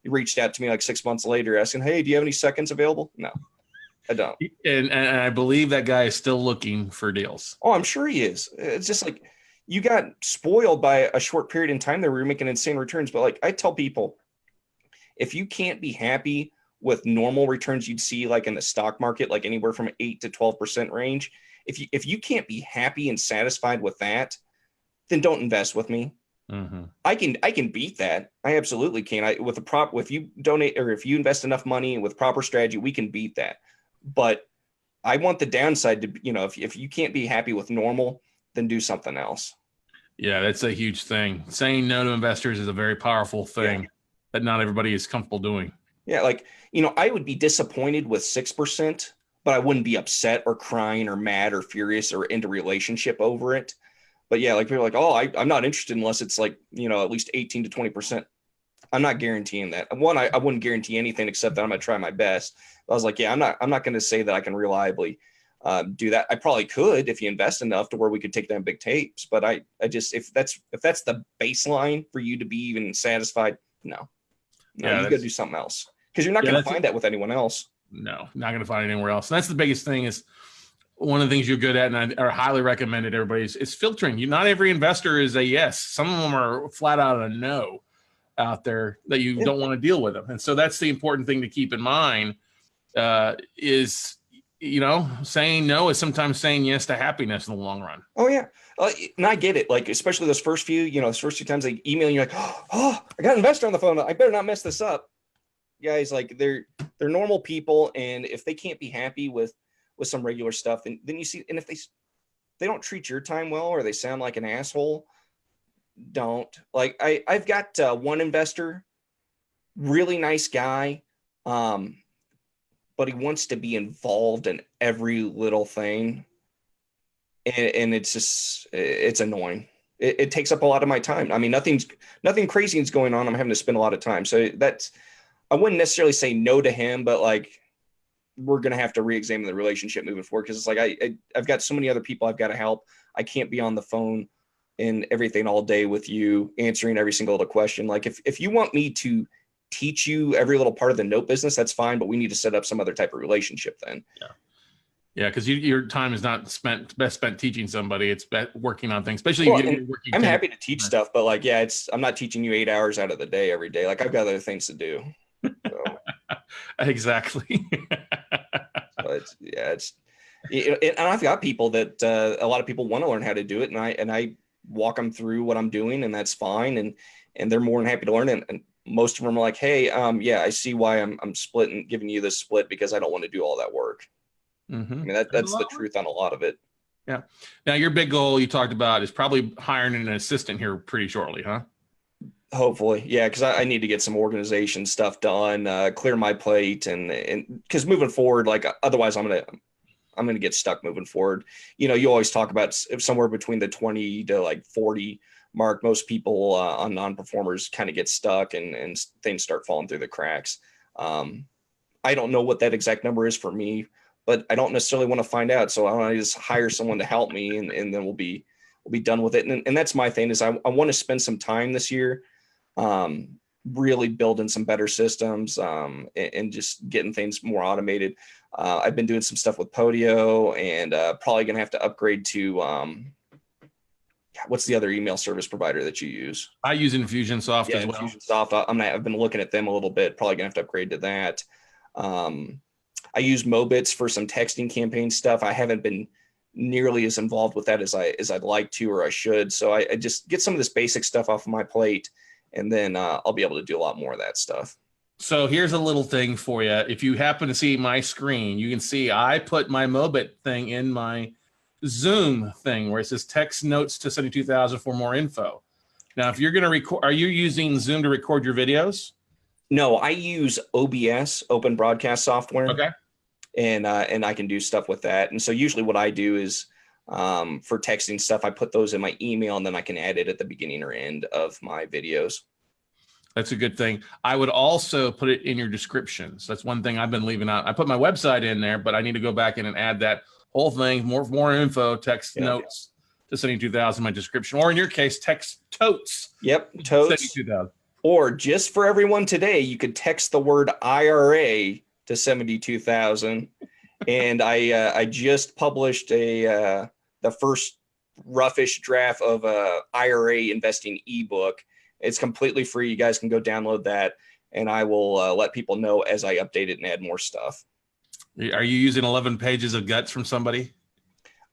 he reached out to me like 6 months later asking, hey, do you have any seconds available? No. I don't. And I believe that guy is still looking for deals. Oh, I'm sure he is. It's just like you got spoiled by a short period in time there where you're making insane returns. But like I tell people, if you can't be happy with normal returns you'd see like in the stock market, like anywhere from 8 to 12% range, if you can't be happy and satisfied with that, then don't invest with me. Mm-hmm. I can beat that. I absolutely can. If you donate or if you invest enough money with proper strategy, we can beat that. But I want the downside to, if you can't be happy with normal, then do something else. Yeah, that's a huge thing. Saying no to investors is a very powerful thing that not everybody is comfortable doing. Yeah, like, I would be disappointed with 6%, but I wouldn't be upset or crying or mad or furious or into relationship over it. But yeah, like people are like, oh, I'm not interested unless it's like, at least 18 to 20%. I'm not guaranteeing that. One, I wouldn't guarantee anything except that I'm going to try my best. I was like, yeah, I'm not going to say that I can reliably do that. I probably could if you invest enough to where we could take down big tapes. But I just, if that's the baseline for you to be even satisfied, no, you got to do something else because you're not going to find that with anyone else. No, not going to find it anywhere else. And that's the biggest thing is one of the things you're good at, and I highly recommend it. Everybody is filtering. Not every investor is a yes. Some of them are flat out a no out there that you don't want to deal with them. And so that's the important thing to keep in mind is, saying no is sometimes saying yes to happiness in the long run. Oh yeah. And I get it. Like, especially those first few, those first few times they email you like, oh, I got an investor on the phone. I better not mess this up. Guys, like they're normal people. And if they can't be happy with some regular stuff, then you see, and if they don't treat your time well, or they sound like an asshole, don't. Like I've got one investor, really nice guy, but he wants to be involved in every little thing, and it's annoying. It takes up a lot of my time. I mean, nothing crazy is going on. I'm having to spend a lot of time, so I wouldn't necessarily say no to him, but like we're gonna have to re-examine the relationship moving forward because it's like I've got so many other people I've got to help. I can't be on the phone and everything all day with you answering every single little question. Like if you want me to teach you every little part of the note business, that's fine, but we need to set up some other type of relationship then. Yeah, because your time is not best spent teaching somebody. It's working on things, especially Well, if you're working. I'm happy to teach stuff, but like, yeah, I'm not teaching you 8 hours out of the day every day. Like I've got other things to do. So, exactly. but yeah, and I've got people that a lot of people want to learn how to do it, and I walk them through what I'm doing, and that's fine, and they're more than happy to learn. And most of them are like, hey, yeah, I see why I'm splitting, giving you this split because I don't want to do all that work. Mm-hmm. I mean, that's the truth on a lot of it. Yeah. Now, your big goal you talked about is probably hiring an assistant here pretty shortly, huh? Hopefully, yeah, because I need to get some organization stuff done, clear my plate, and because moving forward, like otherwise I'm gonna get stuck moving forward. You know, you always talk about somewhere between the 20 to like 40 mark. Most people on non-performers kind of get stuck and things start falling through the cracks. I don't know what that exact number is for me, but I don't necessarily want to find out. So I want to just hire someone to help me, and then we'll be done with it. And that's my thing is I want to spend some time this year really building some better systems and just getting things more automated. I've been doing some stuff with Podio, and probably going to have to upgrade to what's the other email service provider that you use? I use Infusionsoft Yeah, as well. Infusionsoft. I've been looking at them a little bit. Probably going to have to upgrade to that. I use Mobits for some texting campaign stuff. I haven't been nearly as involved with that as I'd like to, or I should. So I just get some of this basic stuff off of my plate, and then I'll be able to do a lot more of that stuff. So here's a little thing for you. If you happen to see my screen, you can see I put my Mobit thing in my Zoom thing where it says text notes to 72,000 for more info. Now, if you're going to record, are you using Zoom to record your videos? No, I use OBS, Open Broadcast Software. Okay. And I can do stuff with that. And so usually what I do is for texting stuff, I put those in my email, and then I can add it at the beginning or end of my videos. That's a good thing. I would also put it in your descriptions. That's one thing I've been leaving out. I put my website in there, but I need to go back in and add that whole thing, more info, text notes to 72,000 my description, or in your case, text totes. Yep, totes. 72,000. Or just for everyone today, you could text the word IRA to 72,000. And I just published the first roughish draft of a IRA investing ebook. It's completely free. You guys can go download that, and I will let people know as I update it and add more stuff. Are you using 11 pages of guts from somebody?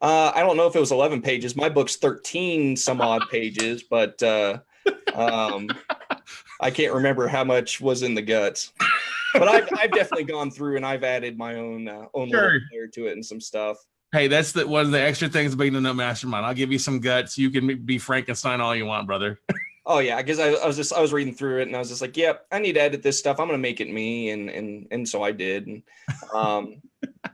I don't know if it was 11 pages. My book's 13 some odd pages, but I can't remember how much was in the guts. But I've definitely gone through and I've added my own little layer to it and some stuff. Hey, that's one of the extra things about being a mastermind. I'll give you some guts. You can be Frankenstein all you want, brother. Oh yeah, because I was reading through it and I was just like, yep, I need to edit this stuff. I'm gonna make it me, and so I did. And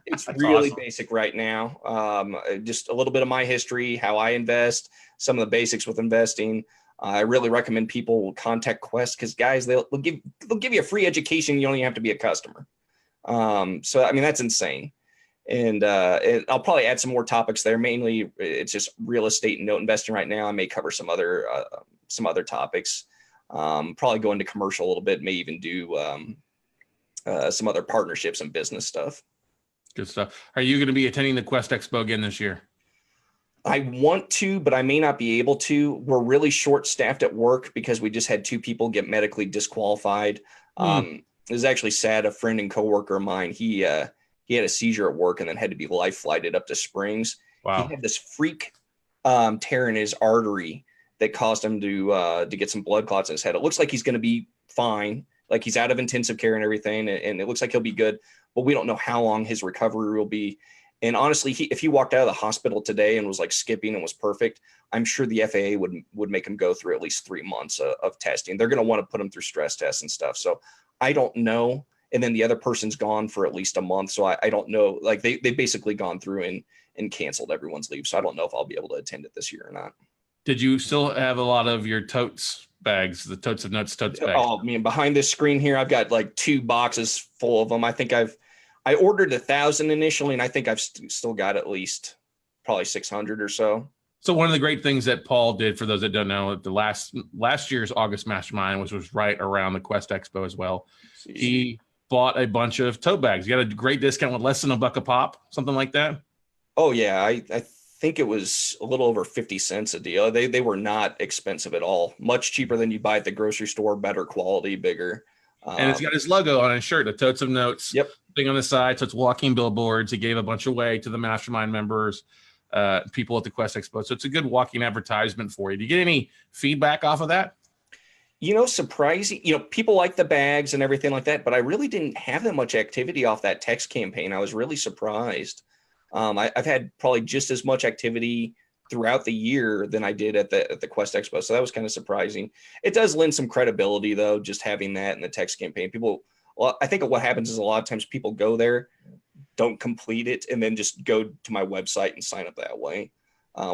it's really awesome. Basic right now. Just a little bit of my history, how I invest, some of the basics with investing. I really recommend people contact Quest because guys, they'll give you a free education. You don't even have to be a customer. So I mean that's insane. And I'll probably add some more topics there. Mainly, it's just real estate and note investing right now. I may cover some other topics. Probably go into commercial a little bit. May even do some other partnerships and business stuff. Good stuff. Are you going to be attending the Quest Expo again this year? I want to, but I may not be able to. We're really short-staffed at work because we just had 2 people get medically disqualified. It was actually sad. A friend and coworker of mine, he had a seizure at work and then had to be life flighted up to Springs. Wow. He had this freak tear in his artery that caused him to get some blood clots in his head. It looks like he's going to be fine. Like he's out of intensive care and everything. And it looks like he'll be good, but we don't know how long his recovery will be. And honestly, if he walked out of the hospital today and was like skipping and was perfect, I'm sure the FAA would make him go through at least 3 months of testing. They're going to want to put him through stress tests and stuff. So I don't know. And then the other person's gone for at least a month. So I don't know. Like they basically gone through and canceled everyone's leave. So I don't know if I'll be able to attend it this year or not. Did you still have a lot of your totes bags, the Totes of Nuts totes bags? Oh man, behind this screen here, I've got like 2 boxes full of them. I think I ordered 1,000 initially, and I think I've still got at least probably 600 or so. So one of the great things that Paul did, for those that don't know, at the last year's August Mastermind, which was right around the Quest Expo as well, he bought a bunch of tote bags. You got a great discount with less than $1 a pop, something like that. Oh yeah, I think it was a little over 50 cents a deal. They were not expensive at all. Much cheaper than you buy at the grocery store, better quality, bigger. And it's got his logo on his shirt, the Totes of Notes thing on the side. So it's walking billboards. He gave a bunch away to the Mastermind members, people at the Quest Expo. So it's a good walking advertisement for you. Do you get any feedback off of that? Surprising, people like the bags and everything like that, but I really didn't have that much activity off that text campaign. I was really surprised. I've had probably just as much activity throughout the year than I did at the Quest Expo. So that was kind of surprising. It does lend some credibility though, just having that in the text campaign. I think what happens is a lot of times people go there, don't complete it, and then just go to my website and sign up that way,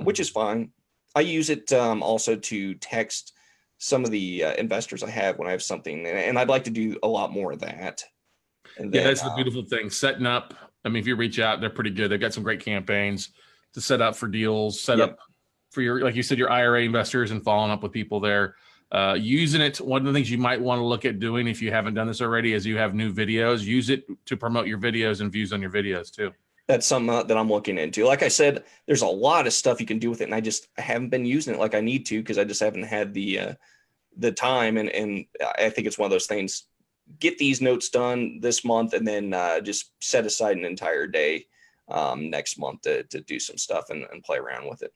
which is fine. I use it also to text some of the investors I have when I have something, and I'd like to do a lot more of that. And then, that's the beautiful thing. Setting up. I mean, if you reach out, they're pretty good. They've got some great campaigns to set up for deals, set up for your, like you said, your IRA investors, and following up with people there. Using it. One of the things you might want to look at doing, if you haven't done this already, is you have new videos. Use it to promote your videos and views on your videos too. That's something that I'm looking into. Like I said, there's a lot of stuff you can do with it, and I haven't been using it like I need to, because I just haven't had the time. And I think it's one of those things. Get these notes done this month, and then just set aside an entire day next month to do some stuff and play around with it.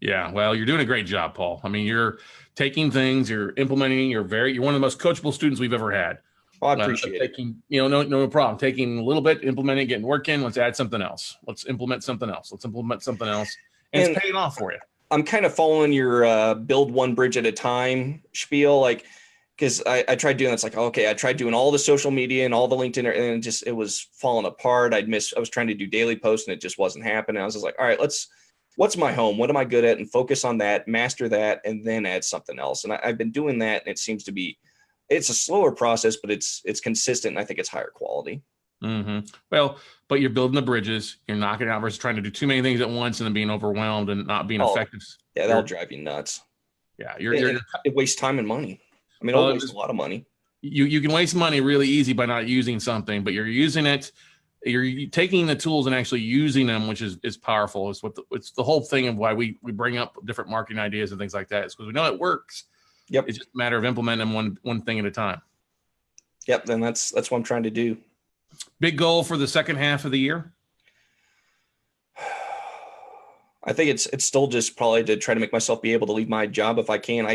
Yeah, well, you're doing a great job, Paul. I mean, you're taking things, you're implementing, you're one of the most coachable students we've ever had. Well, I appreciate it. No problem. Taking a little bit, implementing, getting working. Let's add something else. Let's implement something else. And it's paying off for you. I'm kind of following your build one bridge at a time spiel, because I tried doing that's I tried doing all the social media and all the LinkedIn, and it was falling apart. I was trying to do daily posts, and it just wasn't happening. I was just like, all right, what's my home? What am I good at? And focus on that, master that, and then add something else. And I've been doing that, and it seems to be, it's a slower process, but it's consistent. And I think it's higher quality. Mm-hmm. Well, but you're building the bridges, you're knocking out versus trying to do too many things at once and then being overwhelmed and not being effective. Yeah, that'll drive you nuts. Yeah, it wastes time and money. I mean, it'll waste a lot of money. You can waste money really easy by not using something, but you're using it. You're taking the tools and actually using them, which is powerful. It's the whole thing of why we bring up different marketing ideas and things like that. It's because we know it works. Yep. It's just a matter of implementing one thing at a time. Yep. Then that's what I'm trying to do. Big goal for the second half of the year. I think it's still just probably to try to make myself be able to leave my job if I can.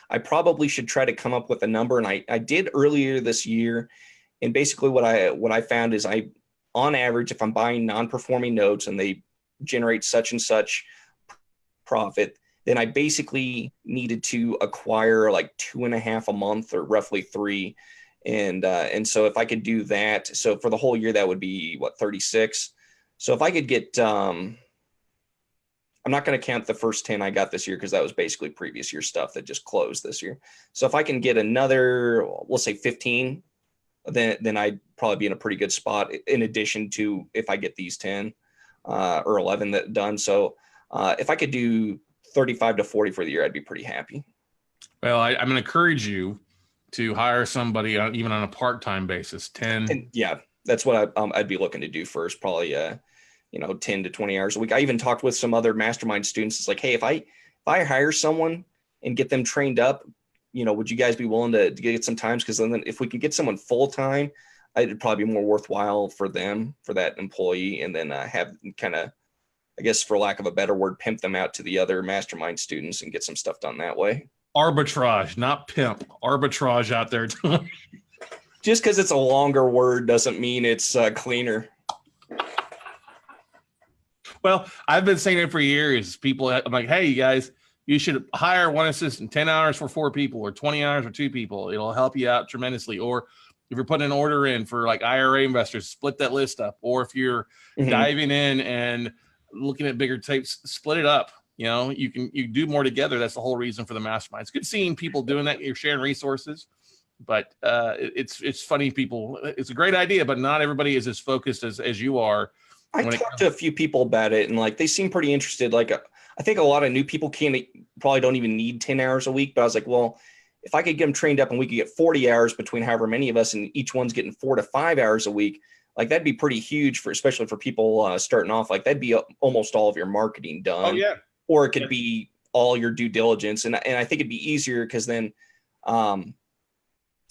I probably should try to come up with a number, and I did earlier this year. And basically what I found is on average, if I'm buying non-performing notes and they generate such and such profit, then I basically needed to acquire like 2.5 a month, or roughly 3. And so if I could do that, so for the whole year, that would be 36. So if I could get, I'm not going to count the first 10 I got this year, because that was basically previous year stuff that just closed this year. So if I can get another, we'll say 15, then I'd probably be in a pretty good spot, in addition to if I get these 10 or 11 that done. So if I could do 35 to 40 for the year, I'd be pretty happy. Well, I'm going to encourage you to hire somebody even on a part-time basis, 10. And yeah, that's what I'd be looking to do first, probably 10 to 20 hours a week. I even talked with some other mastermind students. It's like, hey, if I hire someone and get them trained up, would you guys be willing to get some times? Because then if we can get someone full-time, it'd probably be more worthwhile for them, for that employee, and then have kind of, I guess, for lack of a better word, pimp them out to the other mastermind students and get some stuff done that way. Arbitrage, not pimp. Arbitrage out there. Just because it's a longer word doesn't mean it's cleaner. Well, I've been saying it for years. I'm like, hey, you guys, you should hire one assistant, 10 hours for 4 people, or 20 hours for 2 people. It'll help you out tremendously. Or if you're putting an order in for like IRA investors, split that list up. Or if you're diving in and looking at bigger tapes, split it up. you do more together. That's the whole reason for the mastermind. It's good seeing people doing that. You're sharing resources, but it's funny. People, it's a great idea, but not everybody is as focused as you are. I talked to a few people about it, and like they seem pretty interested. Like I think a lot of new people probably don't even need 10 hours a week, but I was like, well, if I could get them trained up and we could get 40 hours between however many of us, and each one's getting 4 to 5 hours a week, like that'd be pretty huge especially for people starting off. Like that'd be almost all of your marketing done. Oh yeah. Or it could be all your due diligence. And I think it'd be easier because then,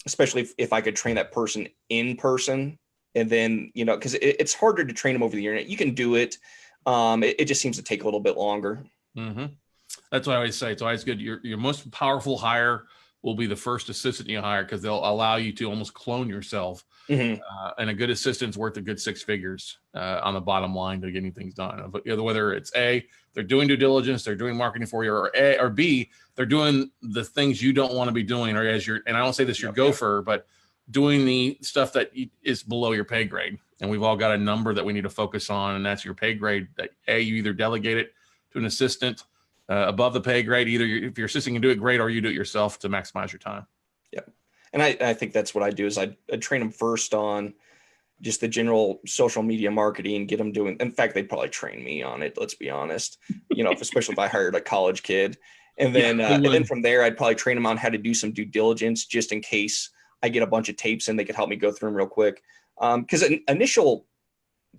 especially if I could train that person in person, and then, because it's harder to train them over the internet. You can do it. It just seems to take a little bit longer. Mm-hmm. That's what I always say. It's always good. Your most powerful hire will be the first assistant you hire, because they'll allow you to almost clone yourself. Mm-hmm. And a good assistant's worth a good 6 figures on the bottom line to getting things done. Whether it's A, they're doing due diligence, they're doing marketing for you, or B, they're doing the things you don't want to be doing, or and I don't say this, your gopher, but doing the stuff that is below your pay grade. And we've all got a number that we need to focus on, and that's your pay grade. That A, you either delegate it to an assistant above the pay grade. Either if your assistant can do it, great, or you do it yourself to maximize your time. Yep. And I think that's what I do is I train them first on just the general social media marketing, get them doing. In fact, they'd probably train me on it. Let's be honest, especially if I hired a college kid. And then from there, I'd probably train them on how to do some due diligence, just in case I get a bunch of tapes and they could help me go through them real quick. Because initial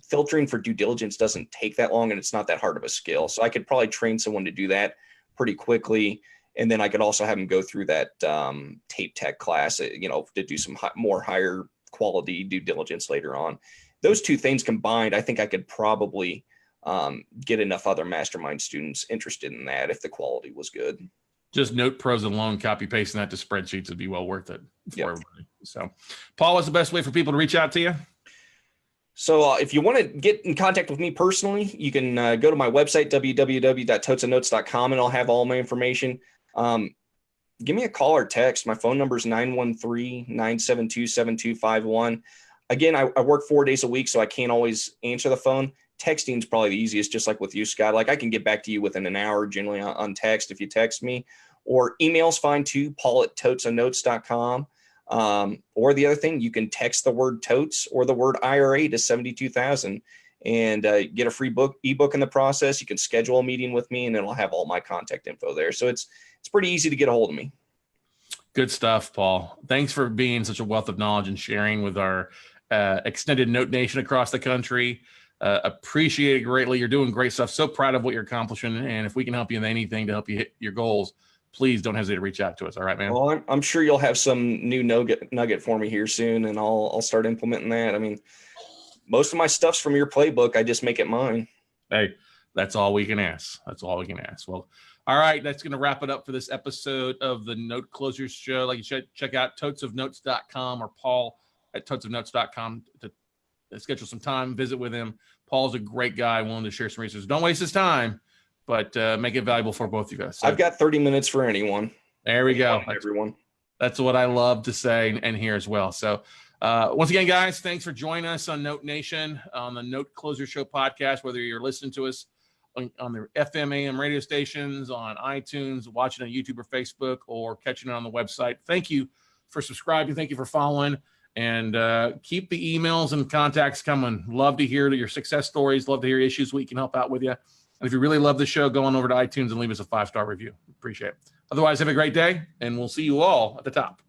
filtering for due diligence doesn't take that long, and it's not that hard of a skill. So I could probably train someone to do that pretty quickly. And then I could also have them go through that tape tech class, to do some more higher quality due diligence later on. Those two things combined, I think I could probably get enough other mastermind students interested in that if the quality was good. Just note pros alone, copy pasting that to spreadsheets would be well worth it for everybody. So, Paul, what's the best way for people to reach out to you? So if you want to get in contact with me personally, you can go to my website, www.totesandnotes.com, and I'll have all my information. Give me a call or text. My phone number is 913-972-7251. Again, I work 4 days a week, so I can't always answer the phone. Texting is probably the easiest, just like with you, Scott. Like I can get back to you within an hour generally on text if you text me, or email's fine too, paul@totesandnotes.com. Or the other thing, you can text the word totes or the word IRA to 72,000 and get a free ebook in the process. You can schedule a meeting with me, and it'll have all my contact info there. So it's pretty easy to get a hold of me. Good stuff, Paul. Thanks for being such a wealth of knowledge and sharing with our extended Note Nation across the country. Appreciate it greatly. You're doing great stuff. So proud of what you're accomplishing. And if we can help you in anything to help you hit your goals, please don't hesitate to reach out to us. All right, man. Well, I'm sure you'll have some new nugget for me here soon, and I'll start implementing that. I mean, most of my stuff's from your playbook. I just make it mine. Hey, that's all we can ask. That's all we can ask. Well, all right, that's going to wrap it up for this episode of the Note Closers Show. Like you should check out totesofnotes.com or Paul at totesofnotes.com to schedule some time, visit with him. Paul's a great guy, willing to share some resources. Don't waste his time, but make it valuable for both of you guys. So, I've got 30 minutes for anyone. There we go. Everyone. That's what I love to say and hear as well. So once again, guys, thanks for joining us on Note Nation on the Note Closer Show podcast, whether you're listening to us on the FM AM radio stations, on iTunes, watching on YouTube or Facebook, or catching it on the website. Thank you for subscribing. Thank you for following. And keep the emails and contacts coming. Love to hear your success stories. Love to hear issues we can help out with you. And if you really love the show, go on over to iTunes and leave us a 5-star review. Appreciate it. Otherwise, have a great day, and we'll see you all at the top.